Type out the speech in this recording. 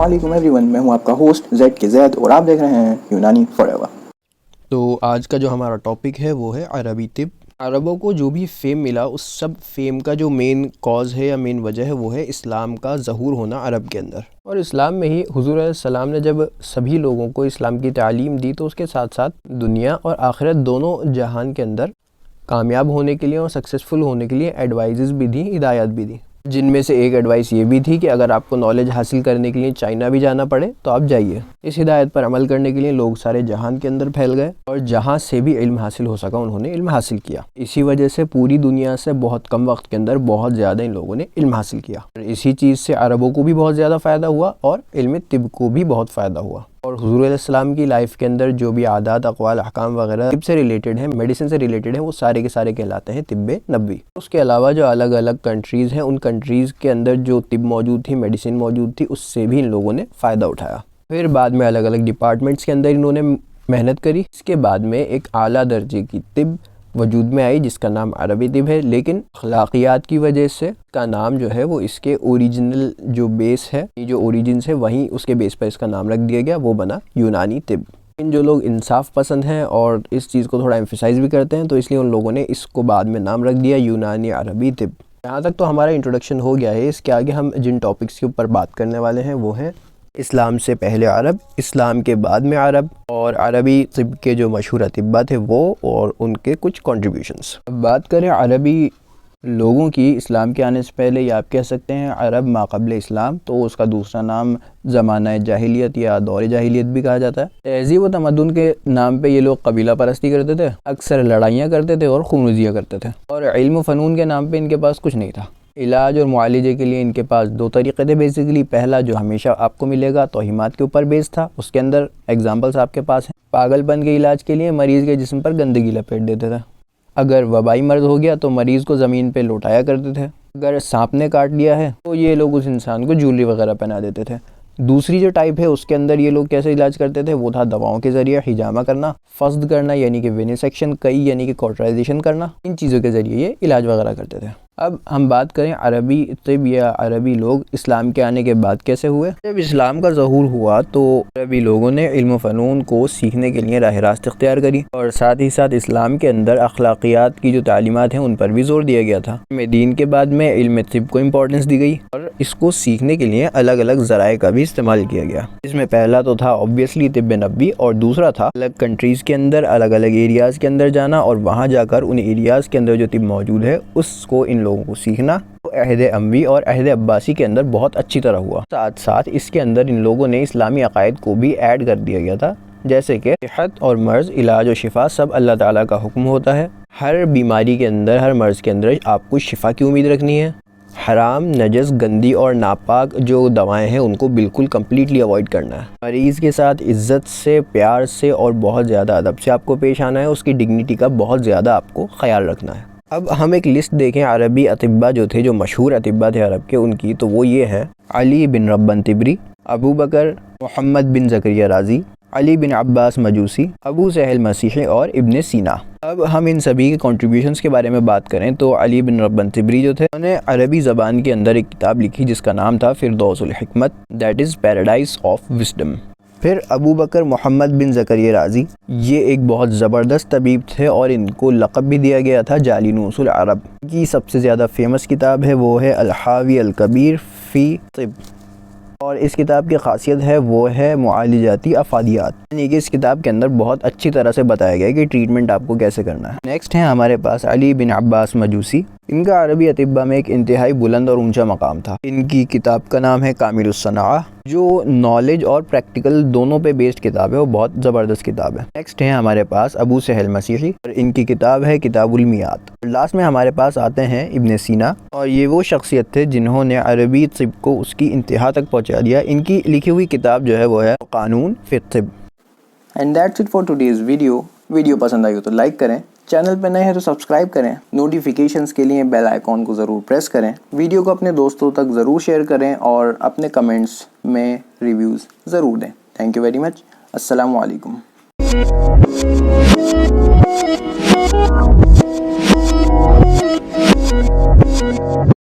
अस्सलामुअलैकुम एवरीवन, मैं हूं आपका होस्ट ज़ेड के ज़ैद और आप देख रहे हैं यूनानी फॉरएवर। तो आज का जो हमारा टॉपिक है वो है अरबी तिब। अरबों को जो भी फेम मिला उस सब फेम का जो मेन कॉज है या मेन वजह है वो है इस्लाम का ज़हूर होना अरब के अंदर। और इस्लाम में ही हुज़ूर अलैहिस्सलाम ने जब सभी लोगों को इस्लाम की तालीम दी तो उसके साथ साथ दुनिया और आखिरत दोनों जहान के अंदर कामयाब होने के लिए और सक्सेसफुल होने के लिए एडवाइजेस भी दी, हिदायत भी दी, जिनमें से एक एडवाइस ये भी थी कि अगर आपको नॉलेज हासिल करने के लिए चाइना भी जाना पड़े तो आप जाइए। इस हिदायत पर अमल करने के लिए लोग सारे जहान के अंदर फैल गए और जहां से भी इल्म हासिल हो सका उन्होंने इल्म हासिल किया। इसी वजह से पूरी दुनिया से बहुत कम वक्त के अंदर बहुत ज़्यादा इन लोगों ने इल्म हासिल किया और इसी चीज़ से अरबों को भी बहुत ज़्यादा फ़ायदा हुआ और इल्म तिब को भी बहुत फ़ायदा हुआ। और हुज़ूर अलैहिस्सलाम की लाइफ के अंदर जो भी आदात, अक़वाल, अहकाम वगैरह तिब से रिलेटेड हैं, मेडिसिन से रिलेटेड हैं, वो सारे के सारे कहलाते हैं तिब्बे नबवी। उसके अलावा जो अलग अलग कंट्रीज़ हैं उन कंट्रीज़ के अंदर जो तिब मौजूद थी, मेडिसिन मौजूद थी, उससे भी इन लोगों ने फ़ायदा उठाया। फिर बाद में अलग अलग डिपार्टमेंट्स के अंदर इन्होंने मेहनत करी। इसके बाद में एक आला दर्जे की तिब वजूद में आई जिसका नाम अरबी तिब है, लेकिन अखलाकियात की वजह से का नाम जो है वो इसके ओरिजिनल जो बेस है, जो ओरिजिन्स है, वहीं उसके बेस पर इसका नाम रख दिया गया, वो बना यूनानी तिब। इन जो लोग इंसाफ पसंद हैं और इस चीज़ को थोड़ा एम्फेसाइज भी करते हैं तो इसलिए उन लोगों ने इसको बाद में नाम रख दिया यूनानी अरबी तिब। यहाँ तक तो हमारा इंट्रोडक्शन हो गया है। इसके आगे हम जिन टॉपिक्स के ऊपर बात करने वाले हैं वो हैं इस्लाम से पहले अरब, इस्लाम के बाद में अरब और अरबी तिब के जो मशहूर अतिब्बा थे वो और उनके कुछ कॉन्ट्रीब्यूशंस। अब बात करें अरबी लोगों की इस्लाम के आने से पहले, या आप कह सकते हैं अरब माक़बल इस्लाम, तो उसका दूसरा नाम ज़माना जाहिलियत या दौर जाहिलियत भी कहा जाता है। तहज़ीब व तमद्दुन के नाम पे ये लोग कबीला परस्ती करते थे, अक्सर लड़ाइयाँ करते थे और खूनरेज़ियाँ करते थे। और इल्म फ़नून के नाम पे इनके पास कुछ नहीं था। इलाज और मुआलजे के लिए इनके पास दो तरीक़े थे बेसिकली। पहला जो हमेशा आपको मिलेगा तौहीमात के ऊपर बेस था, उसके अंदर एग्जांपल्स आपके पास हैं। पागलपन के इलाज के लिए मरीज़ के जिस्म पर गंदगी लपेट देते थे। अगर वबाई मर्ज़ हो गया तो मरीज़ को ज़मीन पे लौटाया करते थे। अगर सांप ने काट लिया है तो ये लोग उस इंसान को ज्वेलरी वगैरह पहना देते थे। दूसरी जो टाइप है उसके अंदर ये लोग कैसे इलाज करते थे, वो था दवाओं के ज़रिए हिजामा करना, फस्द करना यानी कि विनिसेक्शन, कई यानी कि कॉटराइजेशन करना। इन चीज़ों के ज़रिए ये इलाज वगैरह करते थे। अब हम बात करें अरबी तिब या अरबी लोग इस्लाम के आने के बाद कैसे हुए। जब इस्लाम का ज़हूर हुआ तो अरबी लोगों ने इल्म फ़नून को सीखने के लिए राह रास्त इख्तियार करी और साथ ही साथ इस्लाम के अंदर अखलाकियात की जो तालीमात हैं उन पर भी ज़ोर दिया गया था। में दीन के बाद में इल्म तिब को इम्पोर्टेंस दी गई और इसको सीखने के लिए अलग अलग ज़राए का भी इस्तेमाल किया गया। इसमें पहला तो था ऑब्वियसली तिब नबवी और दूसरा था अलग कंट्रीज़ के अंदर अलग अलग एरियाज़ के अंदर जाना और वहाँ जाकर उन एरियाज़ के अंदर जो तिब मौजूद है उसको इन लोगों को सीखना। तो अहद अमवी और अहद अब्बासी के अंदर बहुत अच्छी तरह हुआ। साथ साथ इसके अंदर इन लोगों ने इस्लामी अकायद को भी ऐड कर दिया गया था, जैसे कि सेहत और मर्ज़, इलाज और शिफा सब अल्लाह ताला का हुक्म होता है। हर बीमारी के अंदर, हर मर्ज़ के अंदर आपको शिफा की उम्मीद रखनी है। हराम, नजस, गंदी और नापाक जो दवाएं हैं उनको बिल्कुल कम्प्लीटली अवॉइड करना है। मरीज़ के साथ इज़्ज़त से, प्यार से और बहुत ज़्यादा अदब से आपको पेश आना है। उसकी डिग्निटी का बहुत ज़्यादा आपको ख्याल रखना है। अब हम एक लिस्ट देखें अरबी अतिब्बा जो थे, जो मशहूर अतिब्बा थे अरब के, उनकी, तो वो ये हैं अली बिन रब्बन तिबरी, अबू बकर, मोहम्मद बिन ज़करिया राज़ी, अली बिन अब्बास मजूसी, अबू सहल मसीही और इब्न सीना। अब हम इन सभी के कॉन्ट्रीब्यूशंस के बारे में बात करें तो अली बिन रब्बन तिबरी जो थे उन्होंने अरबी ज़बान के अंदर एक किताब लिखी जिसका नाम था फिरदौसुल हिकमत, that is paradise of wisdom. फिर अबू बकर मोहम्मद बिन ज़करिया राज़ी, ये एक बहुत ज़बरदस्त तबीब थे और इनको लक़ब भी दिया गया था जालिनूसुल अरब। की सबसे ज़्यादा फेमस किताब है वो है अल-हावी अल-कबीर फ़ी तिब और इस किताब की खासियत है वो है मुआलिजाती अफ़ादियात, यानी कि इस किताब के अंदर बहुत अच्छी तरह से बताया गया है कि ट्रीटमेंट आपको कैसे करना है। नेक्स्ट है हमारे पास अली बिन अब्बास मजूसी। इनका अरबी अतिब्बा में एक इंतहाई बुलंद और ऊंचा मकाम था। इनकी किताब का नाम है कामिलुस सनाअह, जो नॉलेज और प्रैक्टिकल दोनों पे बेस्ड किताब है, वो बहुत ज़बरदस्त किताब है। नेक्स्ट है हमारे पास अबू सहल मसीही और इनकी किताब है किताबुल मियात। लास्ट में हमारे पास आते हैं इब्न सीना और ये वो शख्सियत थे जिन्होंने अरबी तिब को उसकी इंतहा तक पहुँचा दिया। इनकी लिखी हुई किताब जो है वो है कानून फ़ी तिब। And that's it for today's video पसंद आई हो तो लाइक करें, चैनल पर नए हैं तो सब्सक्राइब करें, नोटिफिकेशंस के लिए बेल आइकॉन को ज़रूर प्रेस करें, वीडियो को अपने दोस्तों तक ज़रूर शेयर करें और अपने कमेंट्स में रिव्यूज़ ज़रूर दें। Thank you very much. अस्सलामु अलैकुम।